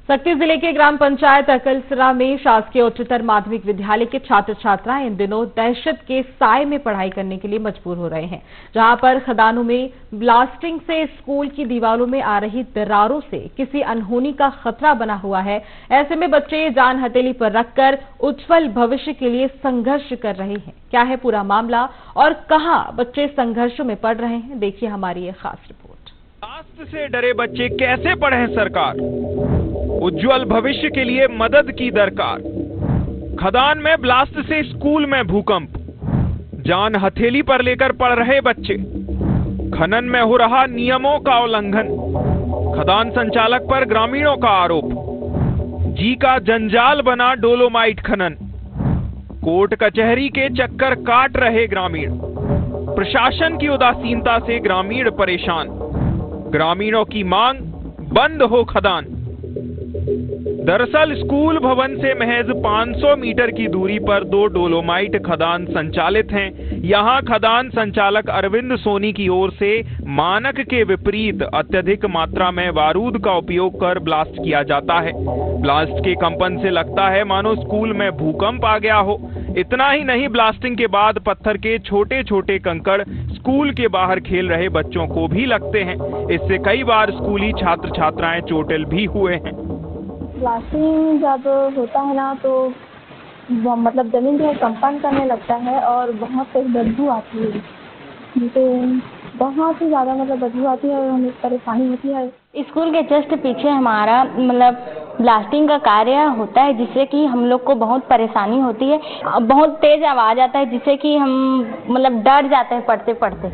सक्ती जिले के ग्राम पंचायत अकलसरा में शासकीय उच्चतर माध्यमिक विद्यालय के छात्र छात्राएं इन दिनों दहशत के साए में पढ़ाई करने के लिए मजबूर हो रहे हैं, जहां पर खदानों में ब्लास्टिंग से स्कूल की दीवारों में आ रही दरारों से किसी अनहोनी का खतरा बना हुआ है। ऐसे में बच्चे जान हथेली पर रखकर उज्जवल भविष्य के लिए संघर्ष कर रहे हैं। क्या है पूरा मामला और कहां बच्चे संघर्षों में पड़ रहे हैं, देखिए हमारी ये खास रिपोर्ट। ब्लास्ट से डरे बच्चे कैसे पढ़े सरकार, उज्जवल भविष्य के लिए मदद की दरकार। खदान में ब्लास्ट से स्कूल में भूकंप, जान हथेली पर लेकर पढ़ रहे बच्चे। खनन में हो रहा नियमों का उल्लंघन, खदान संचालक पर ग्रामीणों का आरोप। जी का जंजाल बना डोलोमाइट खनन, कोर्ट कचहरी के चक्कर काट रहे ग्रामीण। प्रशासन की उदासीनता से ग्रामीण परेशान, ग्रामीणों की मांग बंद हो खदान। दरअसल स्कूल भवन से महज 500 मीटर की दूरी पर 2 डोलोमाइट खदान संचालित हैं। यहां खदान संचालक अरविंद सोनी की ओर से मानक के विपरीत अत्यधिक मात्रा में बारूद का उपयोग कर ब्लास्ट किया जाता है। ब्लास्ट के कंपन से लगता है मानो स्कूल में भूकंप आ गया हो। इतना ही नहीं, ब्लास्टिंग के बाद पत्थर के छोटे छोटे कंकड़ स्कूल के बाहर खेल रहे बच्चों को भी लगते हैं। इससे कई बार स्कूली छात्र छात्राएं चोटिल भी हुए हैं। ब्लास्टिंग जब होता है ना तो मतलब जमीन जो है कंपन करने लगता है और बहुत तेज बदबू आती है, जिससे बहुत ही ज़्यादा मतलब बदबू आती है और हमें परेशानी होती है। स्कूल के जस्ट पीछे हमारा मतलब ब्लास्टिंग का कार्य होता है, जिससे कि हम लोग को बहुत परेशानी होती है। बहुत तेज आवाज़ आता है, जिससे कि हम मतलब डर जाते हैं पढ़ते पढ़ते।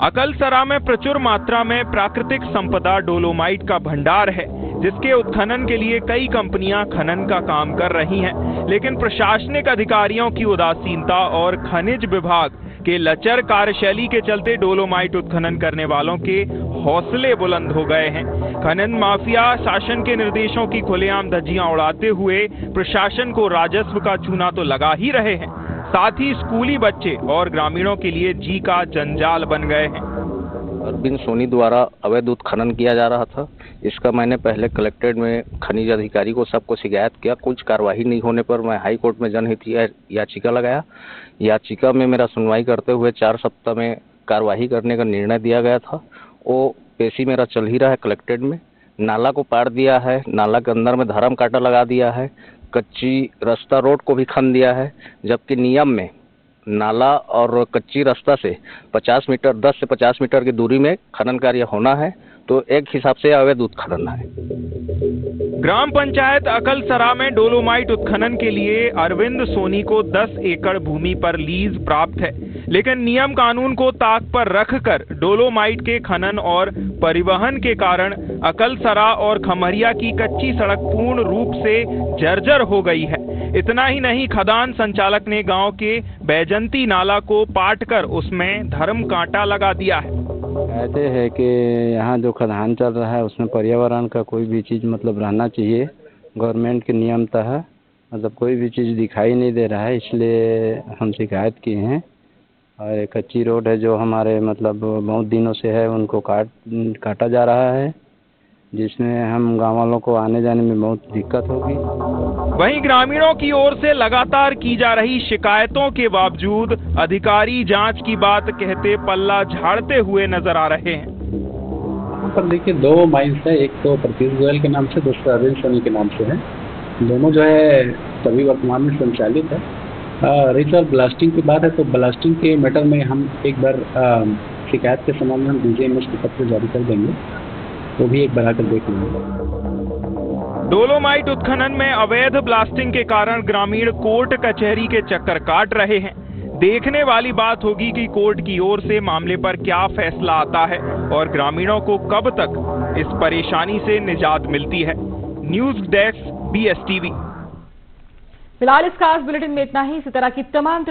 अकलसरा में प्रचुर मात्रा में प्राकृतिक संपदा डोलोमाइट का भंडार है, जिसके उत्खनन के लिए कई कंपनियां खनन का काम कर रही हैं। लेकिन प्रशासनिक अधिकारियों की उदासीनता और खनिज विभाग के लचर कार्यशैली के चलते डोलोमाइट उत्खनन करने वालों के हौसले बुलंद हो गए हैं। खनन माफिया शासन के निर्देशों की खुलेआम धज्जियां उड़ाते हुए प्रशासन को राजस्व का चूना तो लगा ही रहे हैं, साथ ही स्कूली बच्चे और ग्रामीणों के लिए जी का जंजाल बन गए हैं। अरविंद सोनी द्वारा अवैध उत्खनन किया जा रहा था। इसका मैंने पहले कलेक्ट्रेट में खनिज अधिकारी को सबको शिकायत किया। कुछ कार्रवाई नहीं होने पर मैं हाई कोर्ट में जनहित याचिका लगाया। याचिका में मेरा सुनवाई करते हुए 4 सप्ताह में कार्रवाई करने का निर्णय दिया गया था। वो पेशी मेरा चल ही रहा है कलेक्ट्रेट में। नाला को पार दिया है, नाला के अंदर में धर्म कांटा लगा दिया है, कच्ची रास्ता रोड को भी खन दिया है, जबकि नियम में नाला और कच्ची रास्ता से 50 मीटर 10 से 50 मीटर की दूरी में खनन कार्य होना है, तो एक हिसाब से अवैध उत्खनन है। ग्राम पंचायत अकलसरा में डोलोमाइट उत्खनन के लिए अरविंद सोनी को 10 एकड़ भूमि पर लीज प्राप्त है, लेकिन नियम कानून को ताक पर रखकर डोलोमाइट के खनन और परिवहन के कारण अकलसरा और खमरिया की कच्ची सड़क पूर्ण रूप से जर्जर हो गई है। इतना ही नहीं, खदान संचालक ने गांव के बैजंती नाला को पाटकर उसमें धर्म कांटा लगा दिया है। कहते हैं कि यहाँ जो खदान चल रहा है उसमें पर्यावरण का कोई भी चीज़ मतलब रहना चाहिए। गवर्नमेंट के नियम तहत मतलब कोई भी चीज़ दिखाई नहीं दे रहा है, इसलिए हम शिकायत किए हैं। और एक कच्ची रोड है जो हमारे मतलब बहुत दिनों से है, उनको काटा जा रहा है, जिसमें हम गाँव वालों को आने जाने में बहुत दिक्कत होगी। वहीं ग्रामीणों की ओर से लगातार की जा रही शिकायतों के बावजूद अधिकारी जांच की बात कहते पल्ला झाड़ते हुए नजर आ रहे हैं। यहाँ पर देखिए 2 माइंस है, एक तो प्रतीश गोयल के नाम से, दूसरा अरविंद सोनी के नाम से है। दोनों जो है सभी वर्तमान में संचालित है। रही सर ब्लास्टिंग की बात है, तो ब्लास्टिंग के मैटर में हम एक बार शिकायत के संबंध में हम DGMS को पत्र जारी कर देंगे, वो भी एक बनाकर देख लेंगे। डोलोमाइट उत्खनन में अवैध ब्लास्टिंग के कारण ग्रामीण कोर्ट कचहरी के चक्कर काट रहे हैं। देखने वाली बात होगी कि कोर्ट की ओर से मामले पर क्या फैसला आता है और ग्रामीणों को कब तक इस परेशानी से निजात मिलती है। News desk BSTV। फिलहाल इस खास बुलेटिन में इतना ही। इसी तरह की तमाम